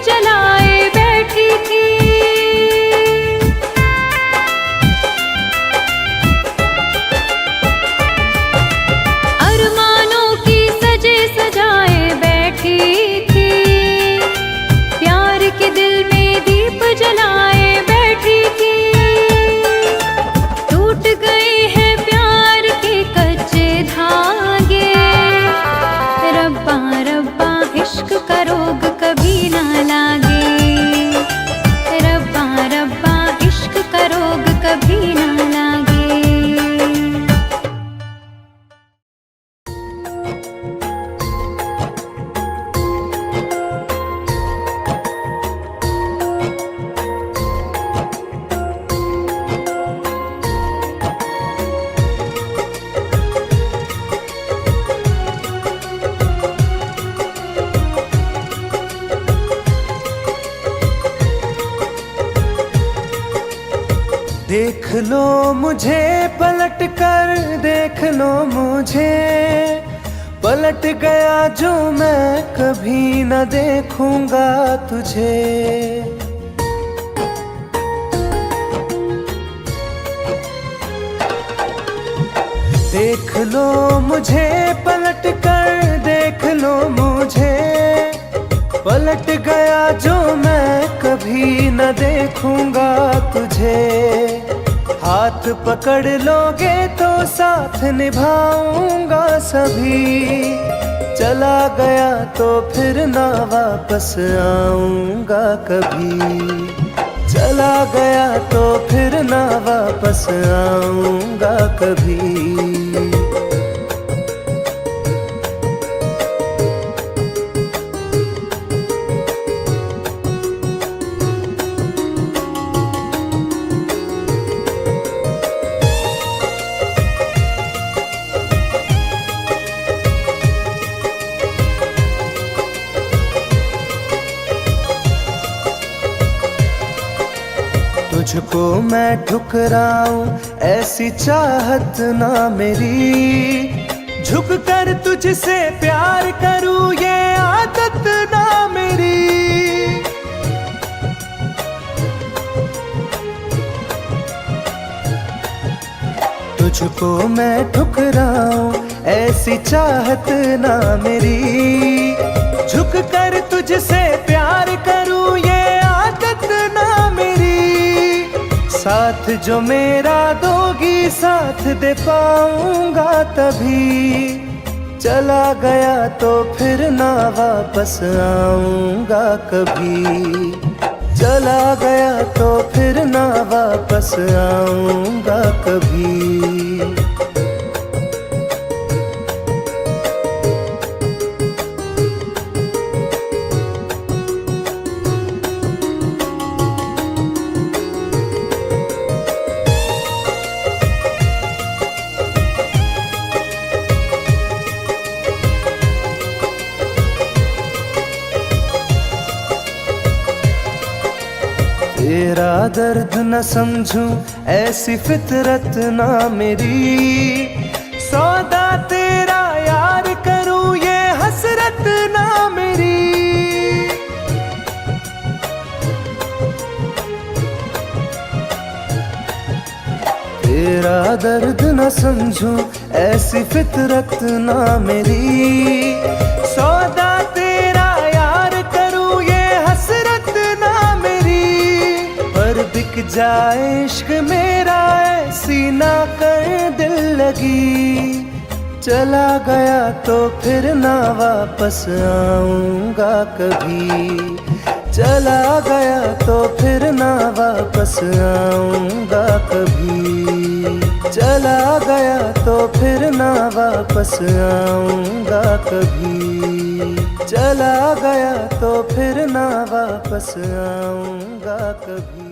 जलाए बैठी थी। अरमानों की सजे सजाए बैठी थी। प्यार के दिल में दीप जलाए बैठी थी। टूट गए हैं प्यार के कच्चे धागे। रब्बा रब्बा इश्क का रोग कभी ना लागे। रब्बा रब्बा इश्क का रोग कभी ना लागे। देख लो मुझे पलट कर, देख लो मुझे पलट गया जो मैं कभी न देखूंगा तुझे। देख लो मुझे पलट कर, देख लो मुझे पलट गया जो मैं कभी न देखूंगा तुझे। हाथ पकड़ लोगे तो साथ निभाऊंगा सभी। चला गया तो फिर ना वापस आऊंगा कभी। चला गया तो फिर ना वापस आऊंगा कभी। तुझको मैं ठुकराऊं ऐसी चाहत ना मेरी। झुक कर तुझसे प्यार करूं ये आदत ना मेरी। तुझको मैं ठुकराऊं ऐसी चाहत ना मेरी। झुक कर तुझसे प्यार करूं ये आदत ना मेरी। साथ जो मेरा दोगी साथ दे पाऊंगा तभी। चला गया तो फिर ना वापस आऊंगा कभी। चला गया तो फिर ना वापस आऊंगा कभी। तेरा दर्द न समझूं ऐसी फितरत ना मेरी। सौदा तेरा यार करूं ये हसरत ना मेरी। तेरा दर्द न समझूं ऐसी फितरत ना मेरी। सौदा तेरा यार करूं ये हसरत ना मेरी। पर बिक जाए इश्क मेरा ऐसी ना कर दिल लगी। चला गया तो फिर ना वापस आऊंगा कभी। चला गया तो फिर ना वापस आऊंगा कभी। चला गया तो फिर ना वापस आऊंगा कभी। चला गया तो फिर ना वापस आऊंगा कभी।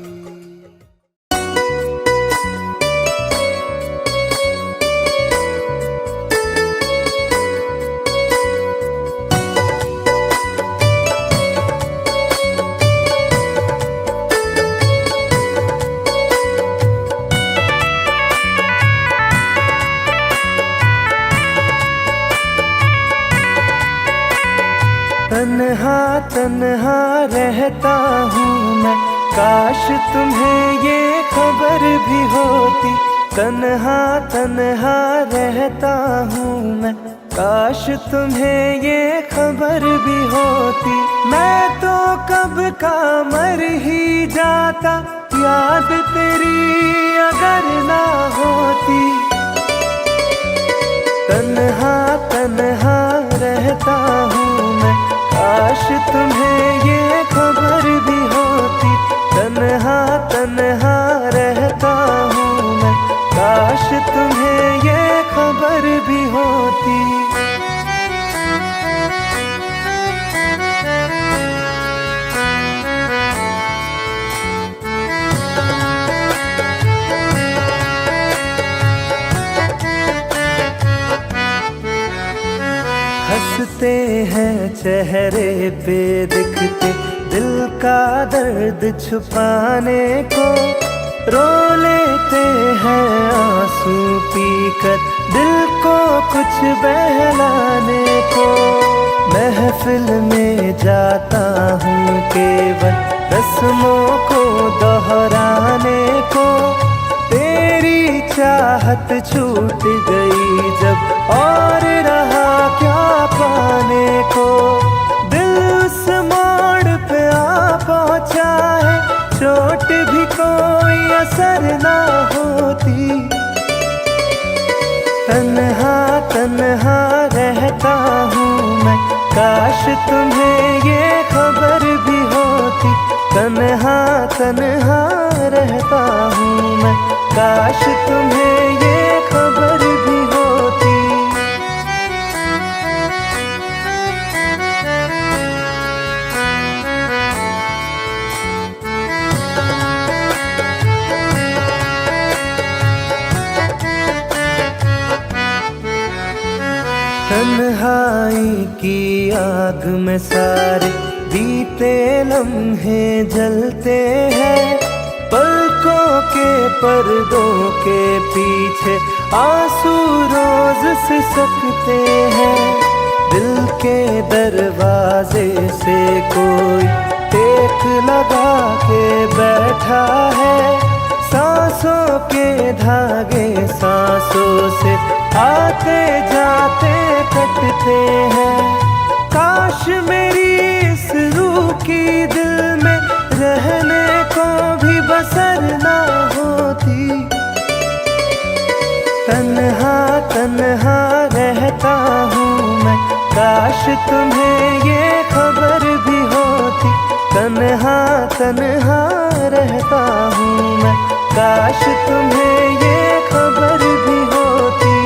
तन्हा तन्हा रहता हूँ मैं, काश तुम्हें ये खबर भी होती। तन्हा तन्हा रहता हूँ मैं, काश तुम्हें ये खबर भी होती। मैं तो कब का मर ही जाता, याद तेरी अगर ना होती। तन्हा तन्हा रहता हूँ मैं, काश तुम्हें ये खबर भी होती। तन्हा तन्हा रहता हूँ मैं, काश तुम्हें ये खबर भी होती। हंसते हैं चेहरे पे दिखते, दिल का दर्द छुपाने को। रो लेते हैं आंसू पीकर, दिल को कुछ बहलाने को। महफिल में जाता हूँ केवल रस्मों को दोहराने को। तेरी चाहत छूट गई जब, और रहा क्या पाने को। दिल उस मोड़ पे आ पहुंचा है, चोट भी कोई असर ना होती। तन्हा तन्हा रहता हूँ मैं, काश तुम्हें ये खबर भी होती। तन्हा तन्हा रहता हूँ मैं, काश तुम्हें ये खबर भी होती। तन्हाई की आग में सारे बीते लम्हे जलते हैं। पलकों के पर्दों के पीछे आंसू रोज सिसकते हैं। दिल के दरवाजे से कोई टेक लगा के बैठा है। सांसों के धागे सांसों से आते जाते कटते हैं। काश मेरी इस रूह की दिल में रहने को भी बसर ना होती। तन्हा तन्हा रहता हूँ मैं, काश तुम्हें ये खबर भी होती। तन्हा तन्हा रहता हूँ मैं, काश तुम्हें ये खबर भी होती।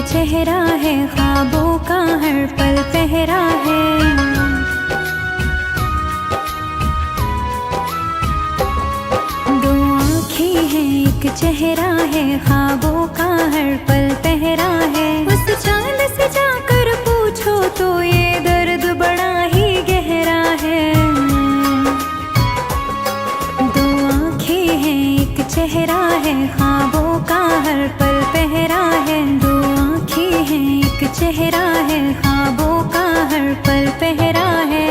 चेहरा है ख्वाबों का हर पल पहरा है। दो आँखें हैं एक चेहरा है ख्वाबों का हर पल पहरा है। उस चांद से जाकर पूछो तो ये दर्द बड़ा ही गहरा है। दो आँखें हैं एक चेहरा है ख्वाबों का हर पल पहरा है। एक चेहरा है ख्वाबों का हर पल पहरा है।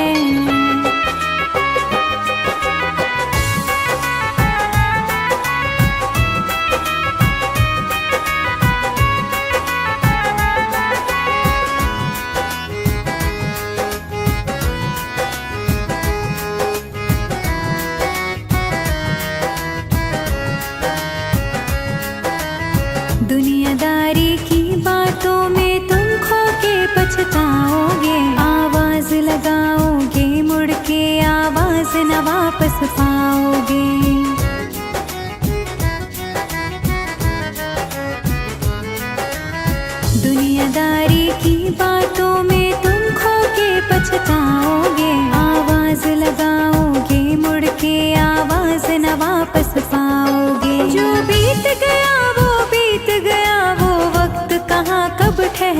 दुनियादारी की बातों में तुम खो के पछताओगे। आवाज लगाओगे मुड़ के आवाज न वापस पाओगे। दुनियादारी की बातों में तुम खो के पछताओगे। आवाज लगाओगे मुड़ के आवाज न वापस पाओगे। जो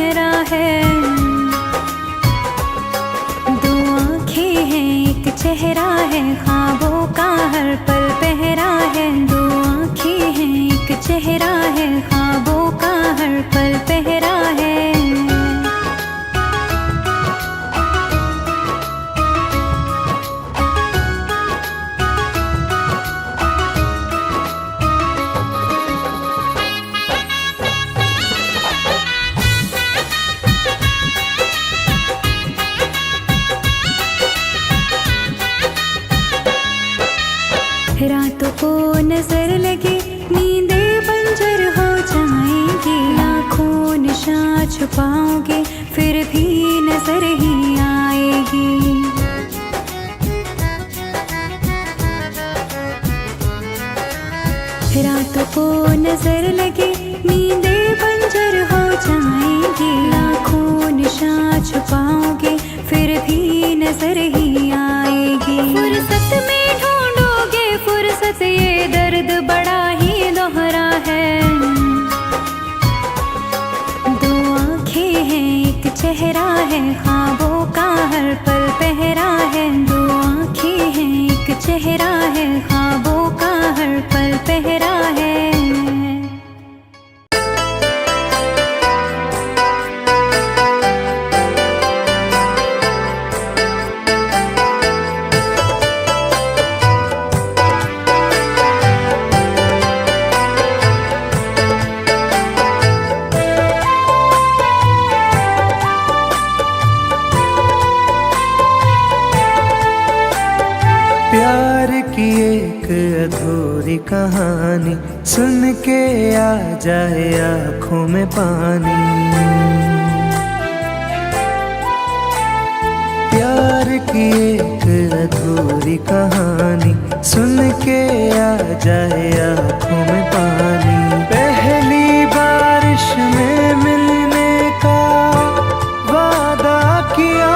गहरा है। दो आँखें हैं एक चेहरा है, ख्वाबों का हर पल पहरा है। दो आँखें हैं एक चेहरा है, ख्वाबों का हर पल पहरा है। रातों को नजर लगे नींदें बंजर हो जाएंगी। लाखों निशान छुपाओगे फिर भी नजर ही आएगी। रातों को नजर लगे नींदें बंजर हो जाएंगी। लाखों निशान छुपाओगे फिर भी नजर ही आएगी। फुर्सत में फुर्सत ये दर्द बड़ा ही दोहरा है। दो आँखें हैं एक चेहरा है, ख्वाबों का हर पल पहरा है। दो आँखें हैं एक चेहरा है, ख्वाबों का हर पल पहरा है। प्यार की एक अधूरी कहानी सुन के आ जाए आँखों में पानी। प्यार की एक अधूरी कहानी सुन के आ जाए आँखों में पानी। पहली बारिश में मिलने का वादा किया,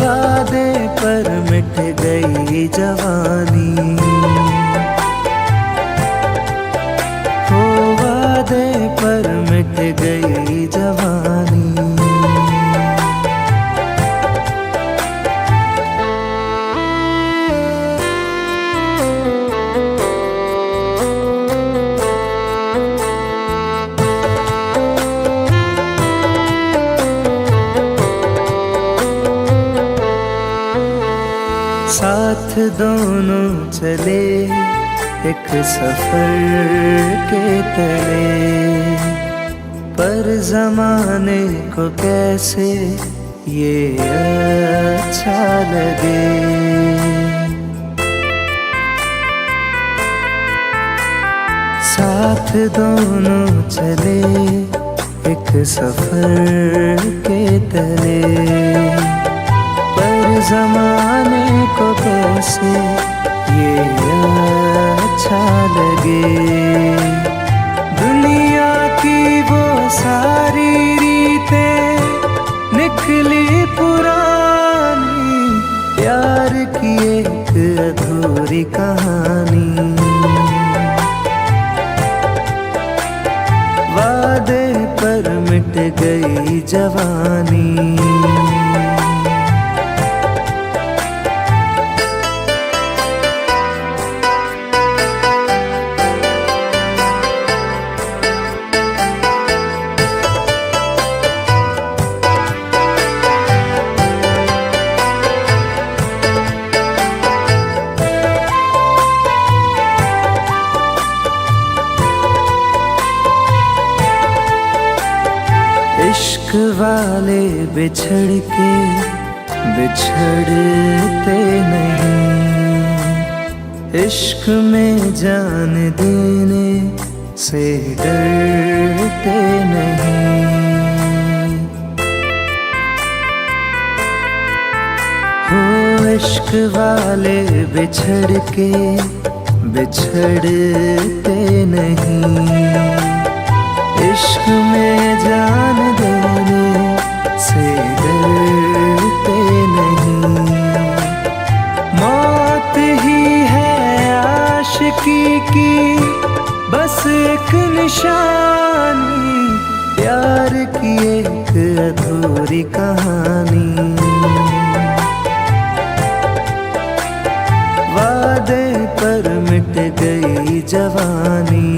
वादे पर मिट गई जवानी। हो वादे पर मिट गई जवानी। साथ दोनों चले एक सफर के तले, पर जमाने को कैसे ये अच्छा लगे। साथ दोनों चले एक सफर के तले, पर जमाने को कैसे ये अच्छा लगे। दुनिया की वो सारी रीतें निकली पुरानी, प्यार की एक अधूरी कहानी। वादे पर मिट गई जवानी। इश्क वाले बिछड़ के बिछड़ते नहीं, इश्क में जान देने से डरते नहीं। हो इश्क वाले बिछड़ के बिछड़ते नहीं, इश्क में जान देने से डरते नहीं। मौत ही है आशिकी की बस एक निशानी, प्यार एक अधूरी कहानी। वादे पर मिट गई जवानी।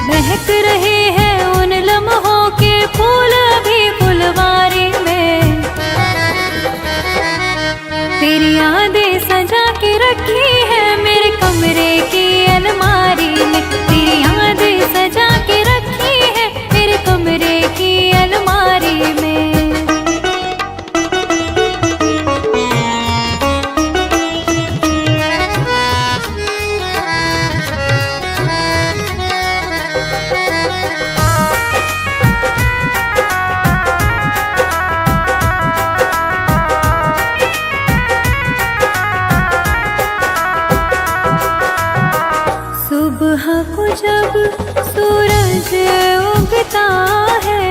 महक रहे हैं उन लम्हों के फूल अभी फुलवारी में। तेरी यादें सजा के रखी है मेरे कमरे की अलमारी में। तेरी यादें सजा के रखी है मेरे कमरे की अलमारी में। सुबह को जब सूरज उगता है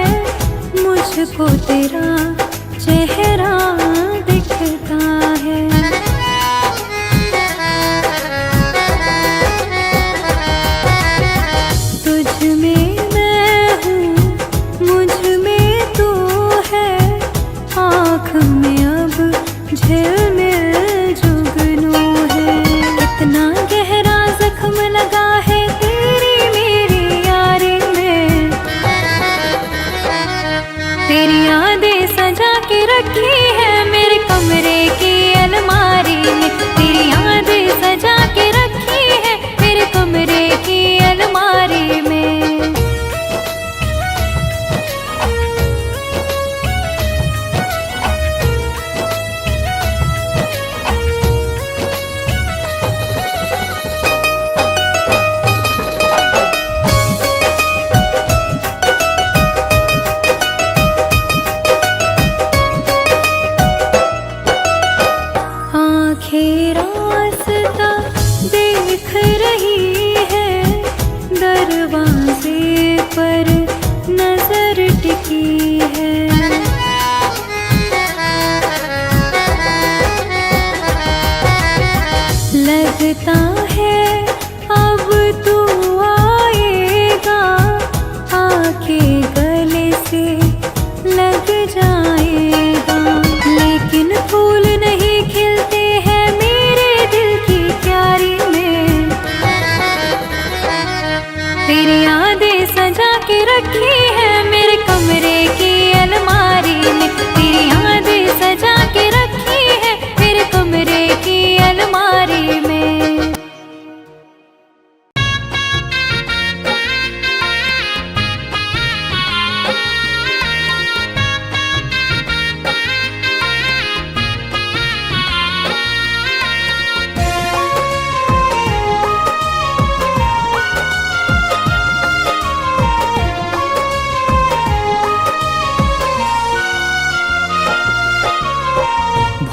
मुझको तेरा चेहरा दिखता है। तुझ में मैं हूँ मुझ में तू है। आँख में अब झिलमिल जुगनू है। इतना गहरा जख्म लगा है तेरी मेरी यारी में। तेरी यादें सजा के रखी है मेरे कमरे की अलमारी में। तेरी यादें सजा के रखी है मेरे कमरे की अलमारी में। आँखें रास्ता देख रही है दरवाजे पर नजर टिकी है। लगता है अब तू आएगा आके गले से लग जाएगा। लेकिन फूल नहीं खिलते हैं मेरे दिल की क्यारी में। तेरी यादें सजा के रखी है मेरे कमरे की अलमारी में। तेरी यादें सजा के रखी है मेरे कमरे की अलमारी में।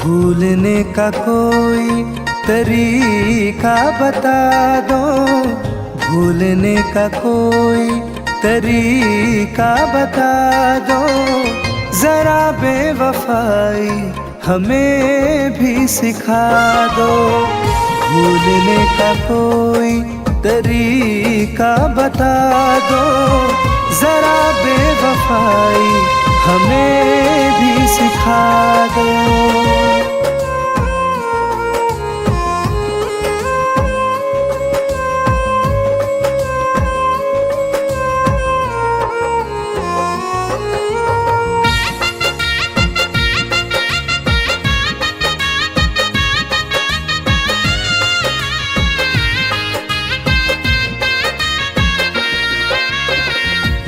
भूलने का कोई तरीका बता दो। भूलने का कोई तरीका बता दो। जरा बेवफाई हमें भी सिखा दो। भूलने का कोई तरीका बता दो। जरा बेवफाई हमें भी सिखा दो।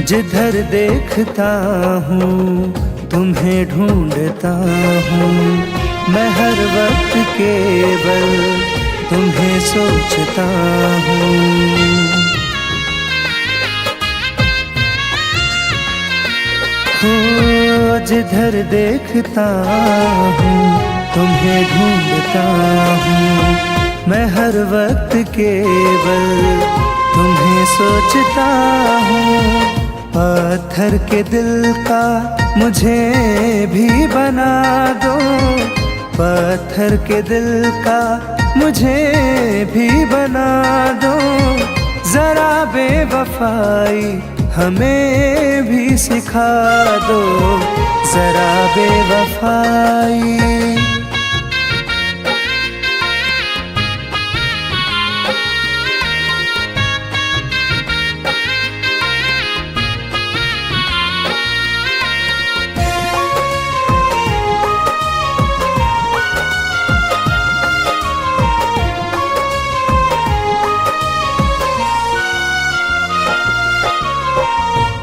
जिधर देखता हूँ तुम्हें ढूंढता हूँ। मैं हर वक्त केवल तुम्हें सोचता हूँ। जिधर देखता हूँ तुम्हें ढूंढता हूँ, मैं हर वक्त केवल तुम्हें सोचता हूँ। पत्थर के दिल का मुझे भी बना दो, पत्थर के दिल का मुझे भी बना दो। जरा बेवफाई हमें भी सिखा दो, जरा बेवफाई।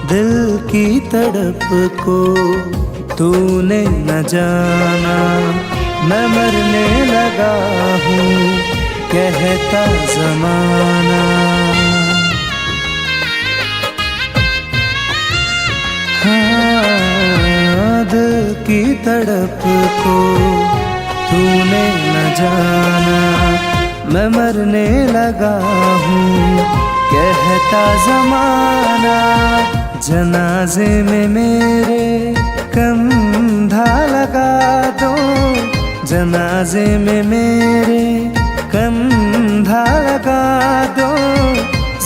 दिल की तड़प को तूने न जाना, मैं मरने लगा हूँ कहता ज़माना। हाँ, दिल की तड़प को तूने न जाना, मैं मरने लगा हूँ कहता ज़माना। जनाजे में मेरे कंधा लगा दो, जनाजे में मेरे कंधा लगा दो।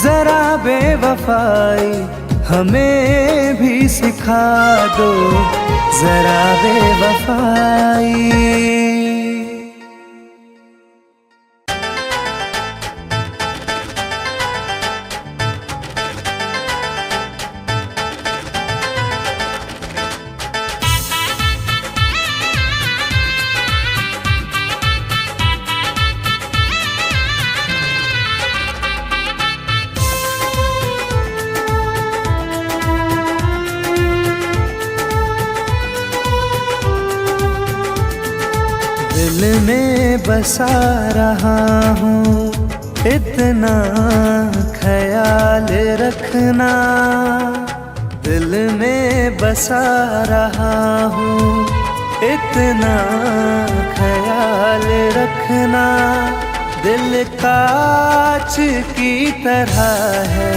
जरा बेवफाई हमें भी सिखा दो, जरा बेवफाई। दिल में बसा रहा हूँ इतना ख्याल रखना, दिल में बसा रहा हूँ इतना ख्याल रखना। दिल कांच की तरह है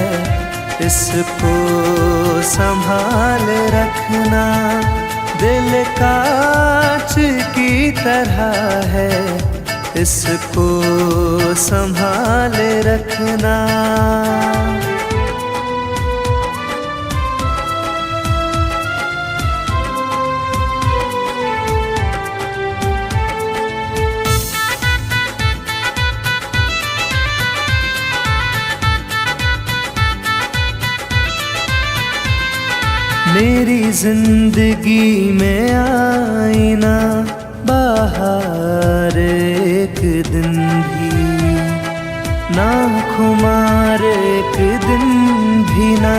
इसको संभाल रखना, दिल कांच की तरह है इसको संभाल रखना। मेरी जिंदगी में आई ना बाहर एक दिन भी, ना खुमार एक दिन भी, ना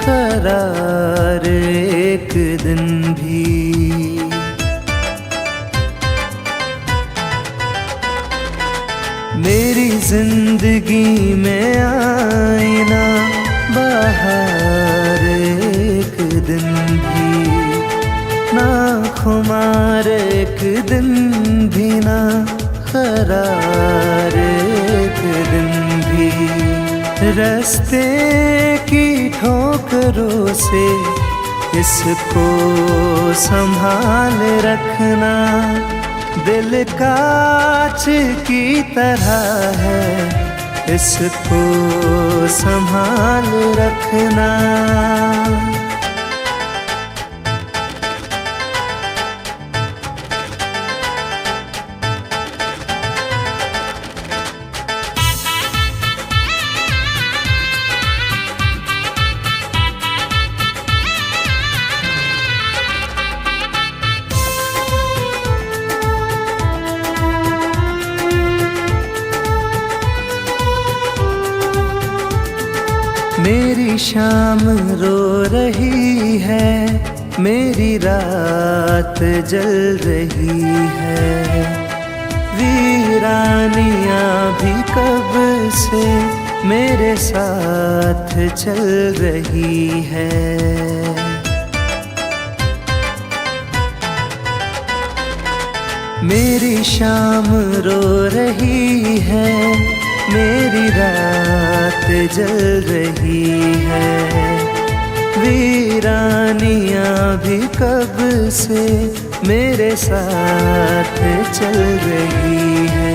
करार एक दिन भी। मेरी जिंदगी में आई ना बाहर एक दिन भी, ना खुमार एक दिन भी, ना करार एक दिन भी। रास्ते की ठोकरों से इसको संभाल रखना, दिल कांच की तरह है इसको संभाल रखना। मेरी शाम रो रही है, मेरी रात जल रही है, वीरानियां भी कब से मेरे साथ चल रही है। मेरी शाम रो रही है, मेरी रात जल रही है। वीरानियां भी कब से मेरे साथ चल रही है।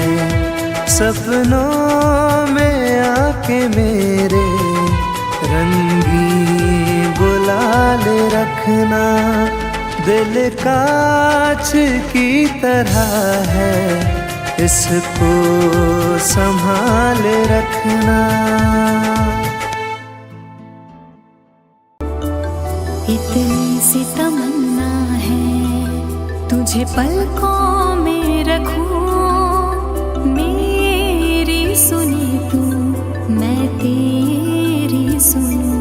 सपनों में आके मेरे रंगीन गुलाल रखना, दिल कांच की तरह है, इसको संभाल रखना। इतनी सी तमन्ना है तुझे पलकों में रखूं, मेरी सुनी तू मैं तेरी सुनूं।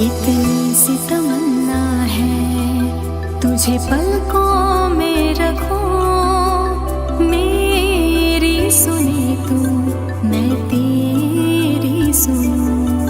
इतनी सी तमन्ना है तुझे पलकों में रखूं, मेरी सुनी तू मैं तेरी सुनूं।